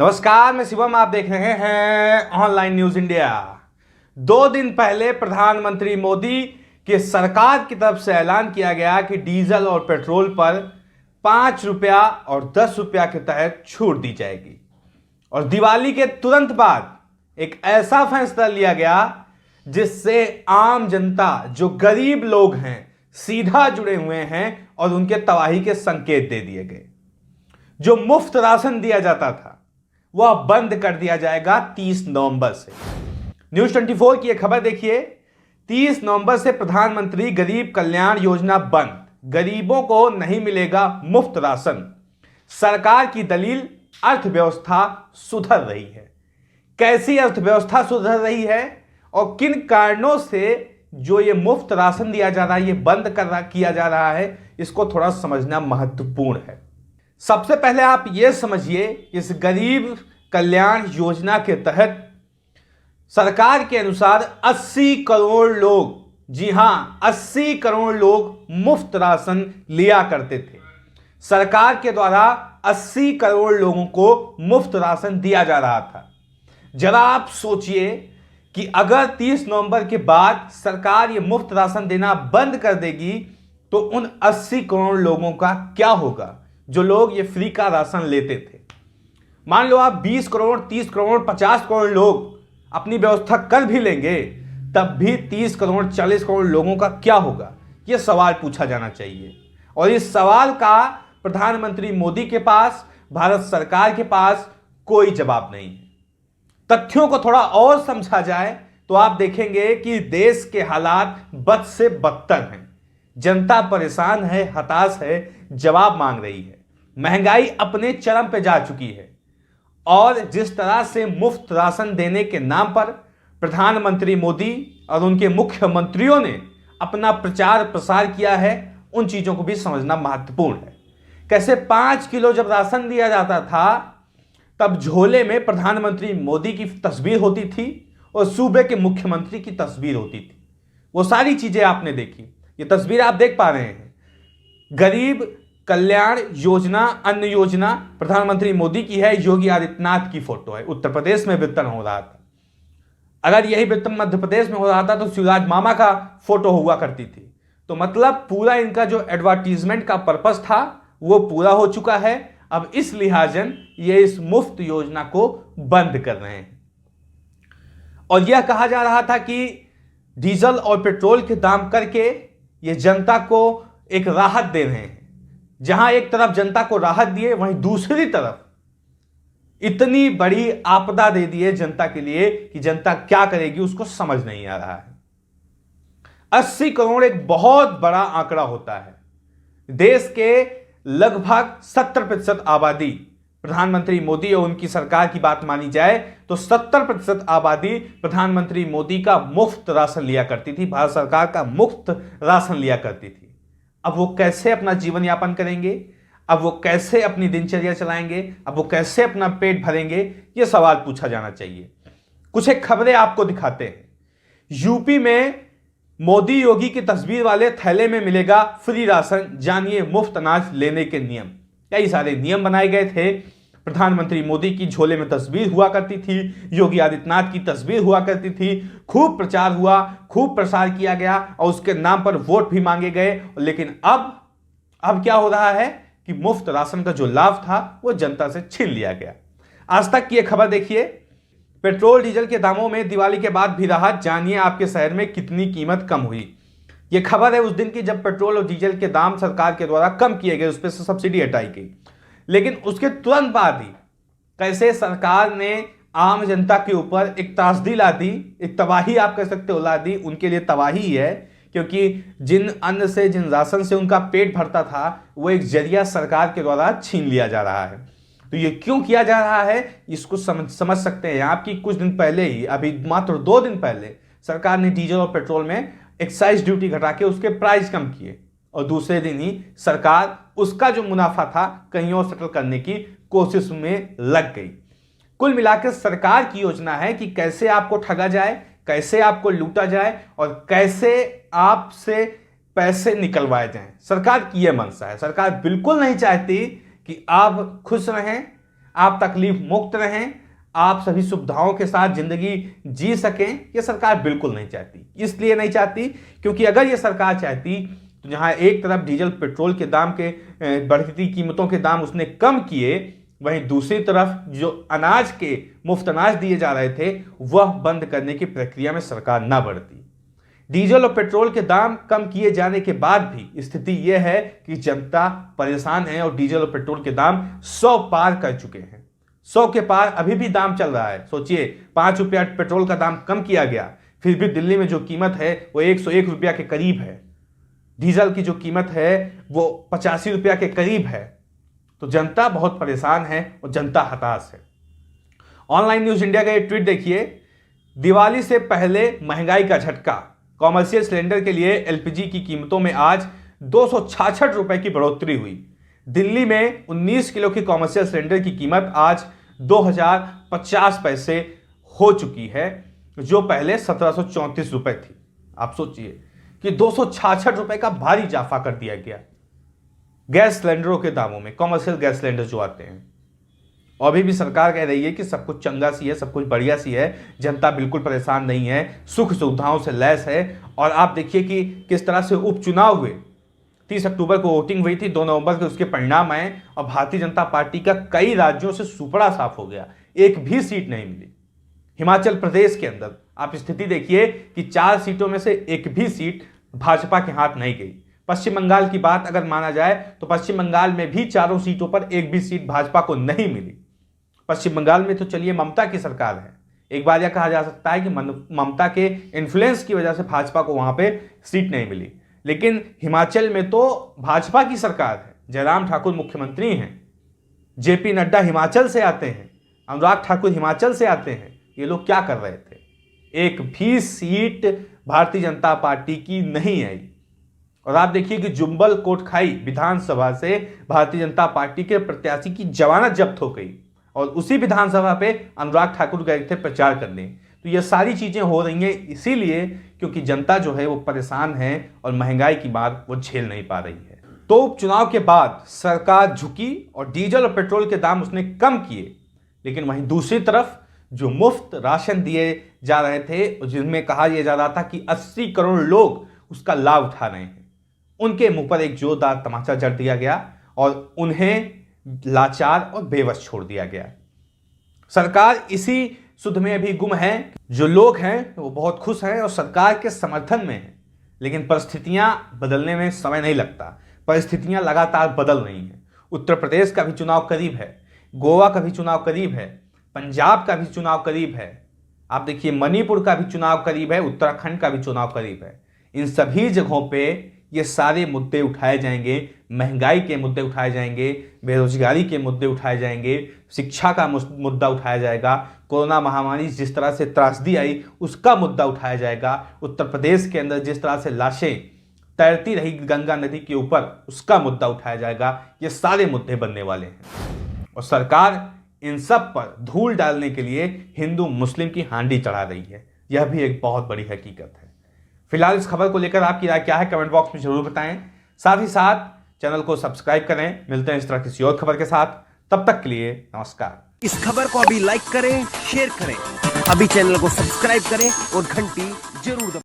नमस्कार, मैं शिवम। आप देख रहे हैं ऑनलाइन न्यूज इंडिया। 2 दिन पहले प्रधानमंत्री मोदी के सरकार की तरफ से ऐलान किया गया कि डीजल और पेट्रोल पर 5 रुपया और 10 रुपया के तहत छूट दी जाएगी। और दिवाली के तुरंत बाद एक ऐसा फैसला लिया गया जिससे आम जनता, जो गरीब लोग हैं, सीधा जुड़े हुए हैं और उनके तबाही के संकेत दे दिए गए। जो मुफ्त राशन दिया जाता था वह बंद कर दिया जाएगा 30 नवंबर से। न्यूज 24 की एक खबर देखिए। 30 नवंबर से प्रधानमंत्री गरीब कल्याण योजना बंद, गरीबों को नहीं मिलेगा मुफ्त राशन। सरकार की दलील, अर्थव्यवस्था सुधर रही है। कैसी अर्थव्यवस्था सुधर रही है और किन कारणों से जो ये मुफ्त राशन दिया जा रहा है, ये बंद किया जा रहा है, इसको थोड़ा समझना महत्वपूर्ण है। सबसे पहले आप ये समझिए, इस गरीब कल्याण योजना के तहत सरकार के अनुसार 80 करोड़ लोग, जी हां 80 करोड़ लोग मुफ्त राशन लिया करते थे। सरकार के द्वारा 80 करोड़ लोगों को मुफ्त राशन दिया जा रहा था। जरा आप सोचिए कि अगर 30 नवंबर के बाद सरकार ये मुफ्त राशन देना बंद कर देगी तो उन 80 करोड़ लोगों का क्या होगा, जो लोग ये फ्री का राशन लेते थे। मान लो आप 20 करोड़, 30 करोड़, 50 करोड़ लोग अपनी व्यवस्था कर भी लेंगे, तब भी 30 करोड़, 40 करोड़ लोगों का क्या होगा, यह सवाल पूछा जाना चाहिए। और इस सवाल का प्रधानमंत्री मोदी के पास, भारत सरकार के पास कोई जवाब नहीं है। तथ्यों को थोड़ा और समझा जाए तो आप देखेंगे कि देश के हालात बद से बदतर हैं। जनता परेशान है, हताश है, जवाब मांग रही है। महंगाई अपने चरम पे जा चुकी है और जिस तरह से मुफ्त राशन देने के नाम पर प्रधानमंत्री मोदी और उनके मुख्यमंत्रियों ने अपना प्रचार प्रसार किया है, उन चीजों को भी समझना महत्वपूर्ण है। कैसे 5 किलो जब राशन दिया जाता था तब झोले में प्रधानमंत्री मोदी की तस्वीर होती थी और सूबे के मुख्यमंत्री की तस्वीर होती थी। वो सारी चीजें आपने देखी। ये तस्वीर आप देख पा रहे हैं। गरीब कल्याण योजना, अन्न योजना प्रधानमंत्री मोदी की है, योगी आदित्यनाथ की फोटो है। उत्तर प्रदेश में वितरण हो रहा था। अगर यही वितरण मध्य प्रदेश में हो रहा था तो शिवराज मामा का फोटो हुआ करती थी। तो मतलब पूरा इनका जो एडवर्टीजमेंट का पर्पस था वो पूरा हो चुका है। अब इस लिहाजन ये इस मुफ्त योजना को बंद कर रहे हैं। और यह कहा जा रहा था कि डीजल और पेट्रोल के दाम करके ये जनता को एक राहत दे रहे हैं। जहां एक तरफ जनता को राहत दिए, वहीं दूसरी तरफ इतनी बड़ी आपदा दे दी है जनता के लिए कि जनता क्या करेगी उसको समझ नहीं आ रहा है। 80 करोड़ एक बहुत बड़ा आंकड़ा होता है। देश के लगभग 70% आबादी, प्रधानमंत्री मोदी और उनकी सरकार की बात मानी जाए तो 70% आबादी प्रधानमंत्री मोदी का मुफ्त राशन लिया करती थी, भारत सरकार का मुफ्त राशन लिया करती थी। अब वो कैसे अपना जीवन यापन करेंगे, अब वो कैसे अपनी दिनचर्या चलाएंगे, अब वो कैसे अपना पेट भरेंगे, ये सवाल पूछा जाना चाहिए। कुछ एक खबरें आपको दिखाते हैं। यूपी में मोदी योगी की तस्वीर वाले थैले में मिलेगा फ्री राशन, जानिए मुफ्त अनाज लेने के नियम। कई सारे नियम बनाए गए थे। प्रधानमंत्री मोदी की झोले में तस्वीर हुआ करती थी, योगी आदित्यनाथ की तस्वीर हुआ करती थी। खूब प्रचार हुआ, खूब प्रसार किया गया और उसके नाम पर वोट भी मांगे गए। लेकिन अब क्या हो रहा है कि मुफ्त राशन का जो लाभ था वो जनता से छीन लिया गया। आज तक की यह खबर देखिए। पेट्रोल डीजल के दामों में दिवाली के बाद भी राहत, जानिए आपके शहर में कितनी कीमत कम हुई। यह खबर है उस दिन की जब पेट्रोल और डीजल के दाम सरकार के द्वारा कम किए गए, उस पर से सब्सिडी हटाई गई। लेकिन उसके तुरंत बाद ही कैसे सरकार ने आम जनता के ऊपर एक त्रासदी ला दी, एक तबाही आप कह सकते हो ला दी। उनके लिए तबाही ही है, क्योंकि जिन अन्न से, जिन राशन से उनका पेट भरता था, वो एक जरिया सरकार के द्वारा छीन लिया जा रहा है। तो ये क्यों किया जा रहा है, इसको समझ सकते हैं आप कि कुछ दिन पहले ही, अभी मात्र 2 दिन पहले, सरकार ने डीजल और पेट्रोल में एक्साइज ड्यूटी घटा के उसके प्राइस कम किए और दूसरे दिन ही सरकार उसका जो मुनाफा था कहीं और सेटल करने की कोशिश में लग गई। कुल मिलाकर सरकार की योजना है कि कैसे आपको ठगा जाए, कैसे आपको लूटा जाए और कैसे आपसे पैसे निकलवाए जाएं। सरकार की यह मंशा है। सरकार बिल्कुल नहीं चाहती कि आप खुश रहें, आप तकलीफ मुक्त रहें, आप सभी सुविधाओं के साथ जिंदगी जी सकें, ये सरकार बिल्कुल नहीं चाहती। इसलिए नहीं चाहती क्योंकि अगर ये सरकार चाहती तो जहां एक तरफ डीजल पेट्रोल के दाम के बढ़ती कीमतों के दाम उसने कम किए, वहीं दूसरी तरफ जो अनाज के मुफ्त अनाज दिए जा रहे थे वह बंद करने की प्रक्रिया में सरकार ना बढ़ती। डीजल और पेट्रोल के दाम कम किए जाने के बाद भी स्थिति यह है कि जनता परेशान है और डीजल और पेट्रोल के दाम 100 पार कर चुके हैं। 100 के पार अभी भी दाम चल रहा है। सोचिए, 5 रुपया पेट्रोल का दाम कम किया गया, फिर भी दिल्ली में जो कीमत है वो 101 रुपया के करीब है। डीजल की जो कीमत है वो 85 रुपया के करीब है। तो जनता बहुत परेशान है और जनता हताश है। ऑनलाइन न्यूज इंडिया का ये ट्वीट देखिए, दिवाली से पहले महंगाई का झटका, कॉमर्शियल सिलेंडर के लिए एलपीजी की कीमतों में आज 266 रुपए की बढ़ोतरी हुई। दिल्ली में 19 किलो की कॉमर्शियल सिलेंडर की कीमत आज 2050 पैसे हो चुकी है, जो पहले 1734 रुपए थी। आप सोचिए कि 266 रुपए का भारी इजाफा कर दिया गया गैस सिलेंडरों के दामों में, कॉमर्शियल गैस सिलेंडर जो आते हैं। और अभी भी सरकार कह रही है कि सब कुछ चंगा सी है, सब कुछ बढ़िया सी है, जनता बिल्कुल परेशान नहीं है, सुख सुविधाओं से लैस है। और आप देखिए कि किस तरह से उपचुनाव हुए। 30 अक्टूबर को वोटिंग हुई थी, 2 नवंबर को उसके परिणाम आए और भारतीय जनता पार्टी का कई राज्यों से सुपड़ा साफ हो गया, एक भी सीट नहीं मिली। हिमाचल प्रदेश के अंदर आप स्थिति देखिए कि 4 सीटों में से एक भी सीट भाजपा के हाथ नहीं गई। पश्चिम बंगाल की बात अगर माना जाए तो पश्चिम बंगाल में भी 4 सीटों पर एक भी सीट भाजपा को नहीं मिली। पश्चिम बंगाल में तो चलिए ममता की सरकार है, एक बार यह कहा जा सकता है कि ममता के इन्फ्लुएंस की वजह से भाजपा को वहां पे सीट नहीं मिली। लेकिन हिमाचल में तो भाजपा की सरकार है, जयराम ठाकुर मुख्यमंत्री हैं, जेपी नड्डा हिमाचल से आते हैं, अनुराग ठाकुर हिमाचल से आते हैं। ये लोग क्या कर रहे थे? एक भी सीट भारतीय जनता पार्टी की नहीं आई। और आप देखिए कि जुम्बल कोटखाई विधानसभा से भारतीय जनता पार्टी के प्रत्याशी की जमानत जब्त हो गई और उसी विधानसभा पे अनुराग ठाकुर गए थे प्रचार करने। तो ये सारी चीजें हो रही हैं इसीलिए क्योंकि जनता जो है वो परेशान है और महंगाई की बात वो झेल नहीं पा रही है। तो उपचुनाव के बाद सरकार झुकी और डीजल और पेट्रोल के दाम उसने कम किए, लेकिन वहीं दूसरी तरफ जो मुफ्त राशन दिए जा रहे थे, जिनमें कहा यह जा रहा था कि 80 करोड़ लोग उसका लाभ उठा रहे हैं, उनके मुंह पर एक जोरदार तमाचा जड़ दिया गया और उन्हें लाचार और बेबस छोड़ दिया गया। सरकार इसी सुध में अभी गुम है। जो लोग हैं वो बहुत खुश हैं और सरकार के समर्थन में हैं, लेकिन परिस्थितियां बदलने में समय नहीं लगता। परिस्थितियां लगातार बदल रही हैं। उत्तर प्रदेश का भी चुनाव करीब है, गोवा का भी चुनाव करीब है, पंजाब का भी चुनाव करीब है। आप देखिए मणिपुर का भी चुनाव करीब है, उत्तराखंड का भी चुनाव करीब है। इन सभी जगहों पे ये सारे मुद्दे उठाए जाएंगे, महंगाई के मुद्दे उठाए जाएंगे, बेरोजगारी के मुद्दे उठाए जाएंगे, शिक्षा का मुद्दा उठाया जाएगा, कोरोना महामारी जिस तरह से त्रासदी आई उसका मुद्दा उठाया जाएगा, उत्तर प्रदेश के अंदर जिस तरह से लाशें तैरती रही गंगा नदी के ऊपर उसका मुद्दा उठाया जाएगा। ये सारे मुद्दे बनने वाले हैं और सरकार इन सब पर धूल डालने के लिए हिंदू मुस्लिम की हांडी चढ़ा रही है। यह भी एक बहुत बड़ी हकीकत है। फिलहाल इस खबर को लेकर आपकी राय क्या है कमेंट बॉक्स में जरूर बताएं। साथ ही साथ चैनल को सब्सक्राइब करें। मिलते हैं इस तरह किसी और खबर के साथ, तब तक के लिए नमस्कार। इस खबर को अभी लाइक करें, शेयर करें, अभी चैनल को सब्सक्राइब करें और घंटी जरूर दबाएं।